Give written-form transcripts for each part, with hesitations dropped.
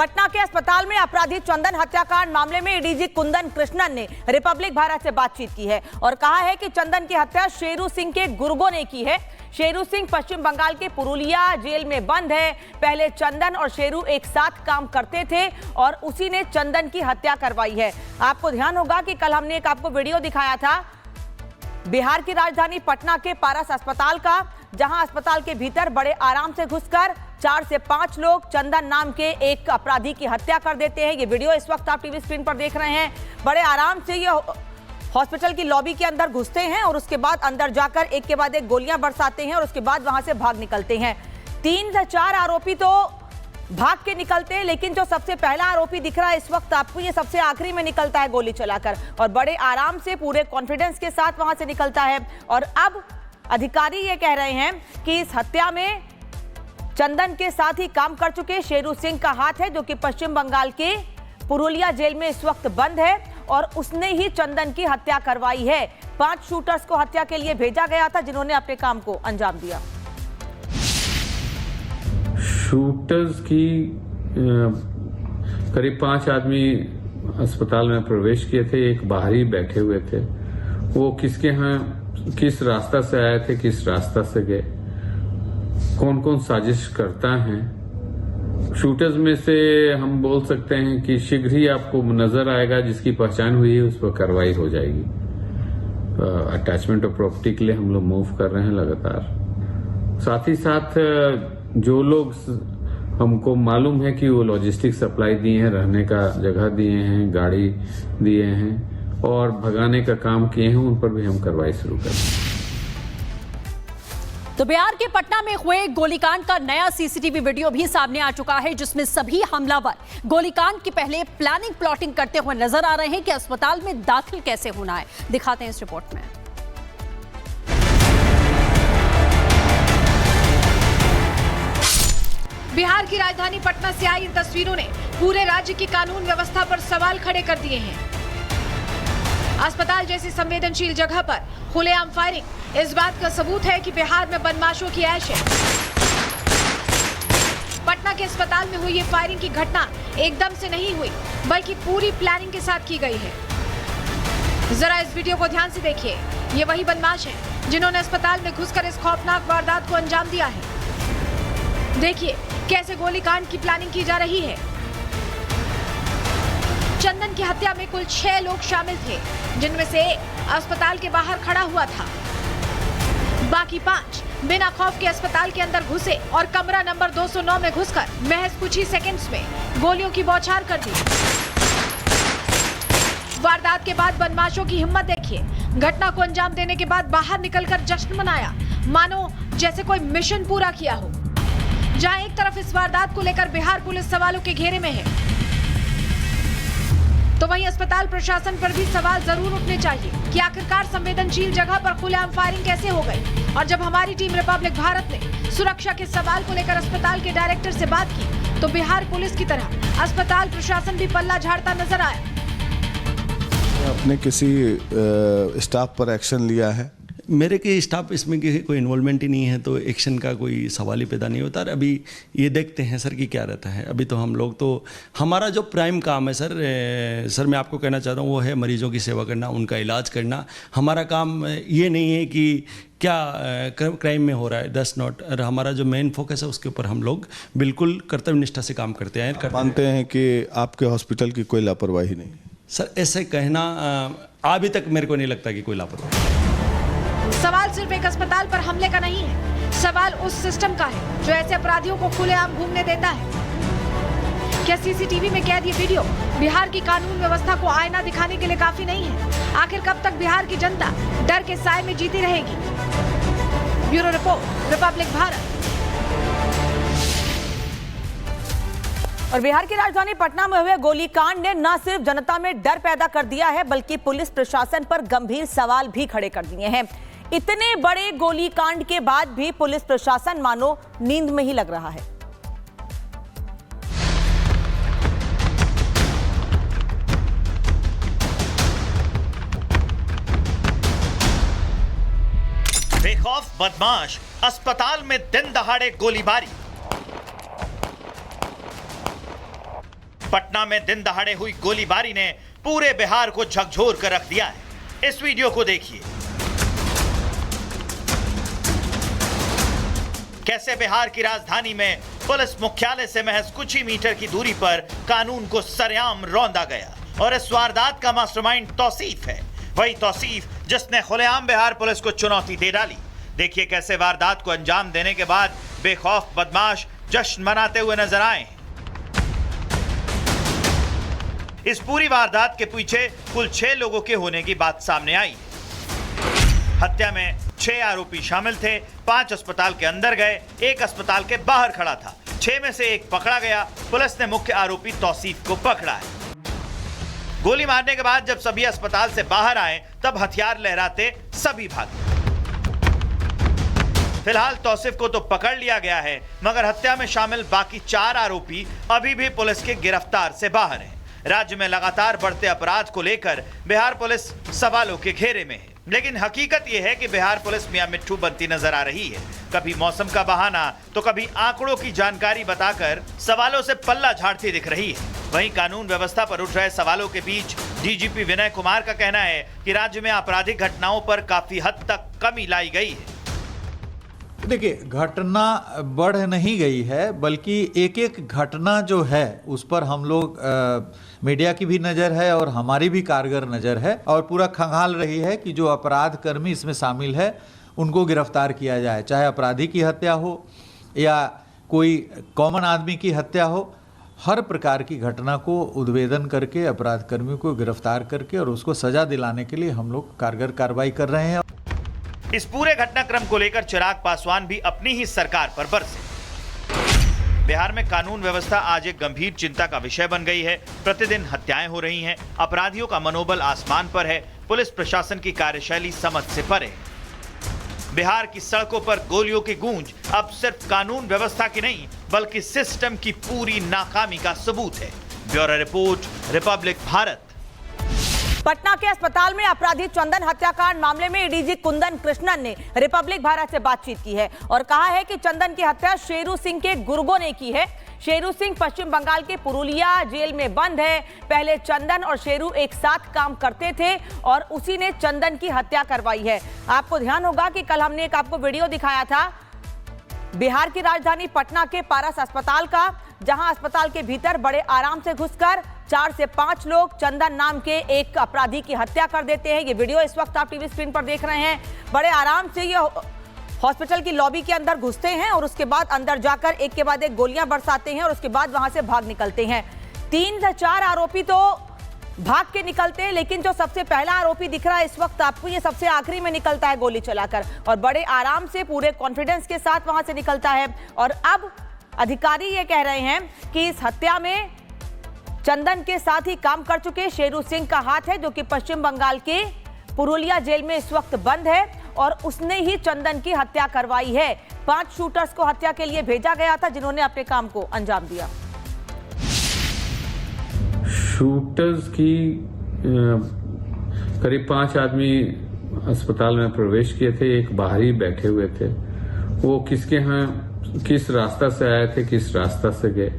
पटना के अस्पताल में अपराधी चंदन हत्याकांड मामले में एडीजी कुंदन कृष्णन ने रिपब्लिक भारत से बातचीत की है और कहा है कि चंदन की हत्या शेरू सिंह के गुर्गों ने की है। शेरू सिंह पश्चिम बंगाल के पुरुलिया जेल में बंद है। पहले चंदन और शेरू एक साथ काम करते थे और उसी ने चंदन की हत्या करवाई है। आपको ध्यान होगा कि कल हमने एक आपको वीडियो दिखाया था बिहार की राजधानी पटना के पारस अस्पताल का, जहां अस्पताल के भीतर बड़े आराम से घुसकर 4 से 5 लोग चंदन नाम के एक अपराधी की हत्या कर देते हैं। ये वीडियो इस वक्त आप टीवी स्क्रीन पर देख रहे हैं। बड़े आराम से ये हॉस्पिटल की लॉबी के अंदर घुसते हैं और उसके बाद अंदर जाकर एक के बाद एक गोलियां बरसाते हैं और उसके बाद वहां से भाग निकलते हैं। 3 से 4 आरोपी तो भाग के निकलते हैं, लेकिन जो सबसे पहला आरोपी दिख रहा है इस वक्त आपको, ये सबसे आखिरी में निकलता है गोली चलाकर और बड़े आराम से पूरे कॉन्फिडेंस के साथ वहां से निकलता है। और अब अधिकारी ये कह रहे हैं कि इस हत्या में चंदन के साथ ही काम कर चुके शेरू सिंह का हाथ है, जो कि पश्चिम बंगाल के पुरुलिया जेल में इस वक्त बंद है और उसने ही चंदन की हत्या करवाई है। 5 शूटर्स को हत्या के लिए भेजा गया था, जिन्होंने अपने काम को अंजाम दिया। शूटर्स की करीब 5 आदमी अस्पताल में प्रवेश किए थे। एक बाहरी बैठे हुए थे। वो किसके यहाँ किस रास्ता से आए थे, किस रास्ता से गए, कौन कौन साजिश करता है। शूटर्स में से हम बोल सकते हैं कि शीघ्र ही आपको नजर आएगा, जिसकी पहचान हुई है उस पर कार्रवाई हो जाएगी। अटैचमेंट ऑफ प्रॉपर्टी के लिए हम लोग मूव कर रहे हैं लगातार। साथ ही साथ जो लोग हमको मालूम है कि वो लॉजिस्टिक सप्लाई दिए हैं, रहने का जगह दिए हैं, गाड़ी दिए हैं और भगाने का काम किए हैं, उन पर भी हम कार्रवाई शुरू कर रहे हैं। तो बिहार के पटना में हुए गोलीकांड का नया सीसीटीवी वीडियो भी सामने आ चुका है, जिसमें सभी हमलावर गोलीकांड के पहले प्लानिंग प्लॉटिंग करते हुए नजर आ रहे हैं कि अस्पताल में दाखिल कैसे होना है। दिखाते हैं इस रिपोर्ट में। बिहार की राजधानी पटना से आई इन तस्वीरों ने पूरे राज्य की कानून व्यवस्था पर सवाल खड़े कर दिए हैं। अस्पताल जैसी संवेदनशील जगह पर खुलेआम फायरिंग इस बात का सबूत है कि बिहार में बदमाशों की ऐश है। पटना के अस्पताल में हुई ये फायरिंग की घटना एकदम से नहीं हुई, बल्कि पूरी प्लानिंग के साथ की गई है। जरा इस वीडियो को ध्यान से देखिए। ये वही बदमाश हैं जिन्होंने अस्पताल में घुसकर इस खौफनाक वारदात को अंजाम दिया है। देखिए कैसे गोलीकांड की प्लानिंग की जा रही है। चंदन की हत्या में कुल 6 लोग शामिल थे, जिनमें से एक अस्पताल के बाहर खड़ा हुआ था। बाकी 5 बिना खौफ के अस्पताल के अंदर घुसे और कमरा नंबर 209 में घुसकर महज कुछ ही सेकंड्स में गोलियों की बौछार कर दी। वारदात के बाद बदमाशों की हिम्मत देखिए। घटना को अंजाम देने के बाद बाहर निकलकर जश्न मनाया, मानो जैसे कोई मिशन पूरा किया हो। जहां एक तरफ इस वारदात को लेकर बिहार पुलिस सवालों के घेरे में है, तो वहीं अस्पताल प्रशासन पर भी सवाल जरूर उठने चाहिए कि आखिरकार संवेदनशील जगह पर खुलेआम फायरिंग कैसे हो गई। और जब हमारी टीम रिपब्लिक भारत ने सुरक्षा के सवाल को लेकर अस्पताल के डायरेक्टर से बात की, तो बिहार पुलिस की तरह अस्पताल प्रशासन भी पल्ला झाड़ता नजर आया। आपने किसी स्टाफ पर एक्शन लिया है? मेरे के स्टाफ इसमें कोई इन्वॉल्वमेंट ही नहीं है, तो एक्शन का कोई सवाल ही पैदा नहीं होता। अभी ये देखते हैं सर कि क्या रहता है। अभी तो हम लोग तो हमारा जो प्राइम काम है सर मैं आपको कहना चाहता हूँ वो है मरीजों की सेवा करना, उनका इलाज करना। हमारा काम ये नहीं है कि क्या क्राइम में हो रहा है, दैट्स नॉट। हमारा जो मेन फोकस है उसके ऊपर हम लोग बिल्कुल कर्तव्य निष्ठा से काम करते हैं। मानते हैं कि आपके हॉस्पिटल की कोई लापरवाही नहीं? सर ऐसे कहना अभी तक मेरे को नहीं लगता कि कोई लापरवाही। सवाल सिर्फ एक अस्पताल पर हमले का नहीं है, सवाल उस सिस्टम का है जो ऐसे अपराधियों को खुलेआम घूमने देता है। क्या सीसीटीवी में कैद ये वीडियो बिहार की कानून व्यवस्था को आईना दिखाने के लिए काफी नहीं है? आखिर कब तक बिहार की जनता डर के साए में जीती रहेगी? Bureau report, Republic Bharat. और बिहार की राजधानी पटना में हुए गोलीकांड ने न सिर्फ जनता में डर पैदा कर दिया है, बल्कि पुलिस प्रशासन पर गंभीर सवाल भी खड़े कर दिए हैं। इतने बड़े गोलीकांड के बाद भी पुलिस प्रशासन मानो नींद में ही लग रहा है। बेखौफ बदमाश अस्पताल में दिन दहाड़े गोलीबारी। पटना में दिन दहाड़े हुई गोलीबारी ने पूरे बिहार को झकझोर कर रख दिया है। इस वीडियो को देखिए, कैसे बिहार की राजधानी में पुलिस मुख्यालय से महज कुछ ही मीटर की दूरी पर कानून को सरेआम रौंदा गया। और इस वारदात का मास्टरमाइंड तौसीफ है, वही तौसीफ जिसने खुलेआम बिहार पुलिस को चुनौती दे डाली। देखिए कैसे वारदात को अंजाम देने के बाद बेखौफ बदमाश जश्न मनाते हुए नजर आए। इस पूरी वारदात के पीछे कुल 6 लोगों के होने की बात सामने आई। हत्या में 6 आरोपी शामिल थे। 5 अस्पताल के अंदर गए, 1 अस्पताल के बाहर खड़ा था। 6 में से 1 पकड़ा गया। पुलिस ने मुख्य आरोपी तौसीफ को पकड़ा है। गोली मारने के बाद जब सभी अस्पताल से बाहर आए तब हथियार लहराते सभी भागे। फिलहाल तौसीफ को तो पकड़ लिया गया है, मगर हत्या में शामिल बाकी 4 आरोपी अभी भी पुलिस के गिरफ्तार से बाहर हैं। राज्य में लगातार बढ़ते अपराध को लेकर बिहार पुलिस सवालों के घेरे में है। लेकिन हकीकत यह है कि बिहार पुलिस मियां मिट्ठू बनती नजर आ रही है। कभी मौसम का बहाना तो कभी आंकड़ों की जानकारी बताकर सवालों से पल्ला झाड़ती दिख रही है। वहीं कानून व्यवस्था पर उठ रहे सवालों के बीच डीजीपी विनय कुमार का कहना है कि राज्य में आपराधिक घटनाओं पर काफी हद तक कमी लाई गई है। देखिए, घटना बढ़ नहीं गई है, बल्कि एक एक घटना जो है उस पर हम लोग मीडिया की भी नज़र है और हमारी भी कारगर नज़र है और पूरा खंगाल रही है कि जो अपराध कर्मी इसमें शामिल है उनको गिरफ्तार किया जाए, चाहे अपराधी की हत्या हो या कोई कॉमन आदमी की हत्या हो। हर प्रकार की घटना को उद्भेदन करके अपराध कर्मी को गिरफ्तार करके और उसको सजा दिलाने के लिए हम लोग कारगर कार्रवाई कर रहे हैं। इस पूरे घटनाक्रम को लेकर चिराग पासवान भी अपनी ही सरकार पर बरसे। बिहार में कानून व्यवस्था आज एक गंभीर चिंता का विषय बन गई है। प्रतिदिन हत्याएं हो रही हैं, अपराधियों का मनोबल आसमान पर है, पुलिस प्रशासन की कार्यशैली समझ से परे है। बिहार की सड़कों पर गोलियों की गूंज अब सिर्फ कानून व्यवस्था की नहीं बल्कि सिस्टम की पूरी नाकामी का सबूत है। Bureau report, Republic Bharat. Patna के अस्पताल में अपराधी चंदन हत्याकांड मामले में एडीजी कुंदन कृष्णन ने रिपब्लिक भारत से बातचीत की है और कहा है कि चंदन की हत्या शेरू सिंह के गुर्गों ने की है। शेरू सिंह पश्चिम बंगाल के पुरुलिया जेल में बंद है। पहले चंदन और शेरू एक साथ काम करते थे और उसी ने चंदन की हत्या करवाई है। आपको ध्यान होगा कि कल हमने एक आपको वीडियो दिखाया था बिहार की राजधानी पटना के पारस अस्पताल का, जहां अस्पताल के भीतर बड़े आराम से घुसकर 4 से 5 लोग चंदन नाम के एक अपराधी की हत्या कर देते हैं। ये वीडियो इस वक्त आप टीवी स्क्रीन पर देख रहे हैं। बड़े आराम से ये हॉस्पिटल की लॉबी के अंदर घुसते हैं और उसके बाद अंदर जाकर एक के बाद एक गोलियां बरसाते हैं और उसके बाद वहां से भाग निकलते हैं। 3 से 4 आरोपी तो भाग के निकलते हैं, लेकिन जो सबसे पहला आरोपी दिख रहा है इस वक्त आपको, ये सबसे आखिरी में निकलता है गोली चलाकर और बड़े आराम से पूरे कॉन्फिडेंस के साथ वहां से निकलता है। और अब अधिकारी ये कह रहे हैं कि इस हत्या में चंदन के साथ ही काम कर चुके शेरू सिंह का हाथ है, जो कि पश्चिम बंगाल के पुरुलिया जेल में इस वक्त बंद है और उसने ही चंदन की हत्या करवाई है। 5 शूटर्स को हत्या के लिए भेजा गया था, जिन्होंने अपने काम को अंजाम दिया। शूटर्स की करीब 5 आदमी अस्पताल में प्रवेश किए थे। एक बाहरी बैठे हुए थे। वो किसके यहाँ किस रास्ता से आए थे, किस रास्ता से गए,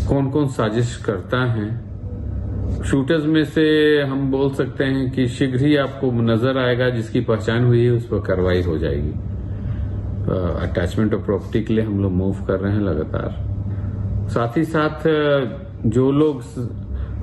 कौन कौन साजिश करता है। शूटर्स में से हम बोल सकते हैं कि शीघ्र ही आपको नजर आएगा, जिसकी पहचान हुई है उस पर कार्रवाई हो जाएगी। अटैचमेंट ऑफ प्रॉपर्टी के लिए हम लोग मूव कर रहे हैं लगातार। साथ ही साथ जो लोग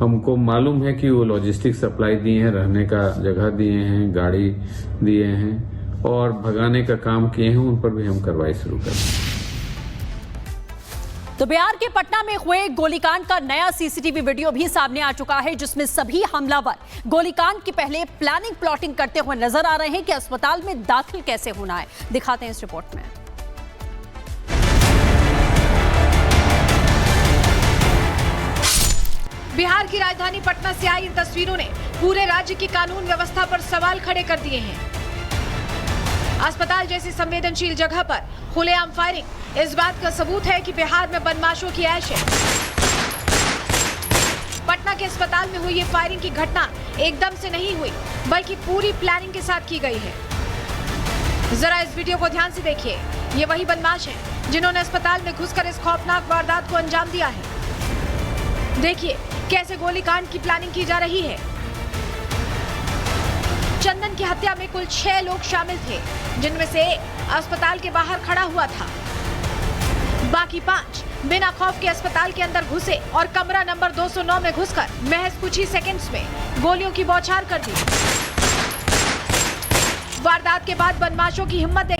हमको मालूम है कि वो लॉजिस्टिक सप्लाई दिए हैं, रहने का जगह दिए हैं, गाड़ी दिए हैं और भगाने का काम किए हैं, उन पर भी हम कार्रवाई शुरू कर रहे हैं। तो बिहार के पटना में हुए गोलीकांड का नया सीसीटीवी वीडियो भी सामने आ चुका है, जिसमें सभी हमलावर गोलीकांड की पहले प्लानिंग प्लॉटिंग करते हुए नजर आ रहे हैं कि अस्पताल में दाखिल कैसे होना है। दिखाते हैं इस रिपोर्ट में। बिहार की राजधानी पटना से आई इन तस्वीरों ने पूरे राज्य की कानून व्यवस्था पर सवाल खड़े कर दिए हैं। अस्पताल जैसी संवेदनशील जगह पर खुलेआम फायरिंग इस बात का सबूत है कि बिहार में बदमाशों की ऐश है। पटना के अस्पताल में हुई ये फायरिंग की घटना एकदम से नहीं हुई, बल्कि पूरी प्लानिंग के साथ की गई है। जरा इस वीडियो को ध्यान से देखिए। ये वही बदमाश हैं जिन्होंने अस्पताल में घुसकर इस खौफनाक वारदात को अंजाम दिया है। देखिए कैसे गोलीकांड की प्लानिंग की जा रही है। चंदन की हत्या में कुल 6 लोग शामिल थे, जिनमें से अस्पताल के बाहर खड़ा हुआ था। बाकी 5 बिना खौफ के अस्पताल के अंदर घुसे और कमरा नंबर 209 में घुसकर महज कुछ ही सेकंड्स में गोलियों की बौछार कर दी। वारदात के बाद बदमाशों की हिम्मत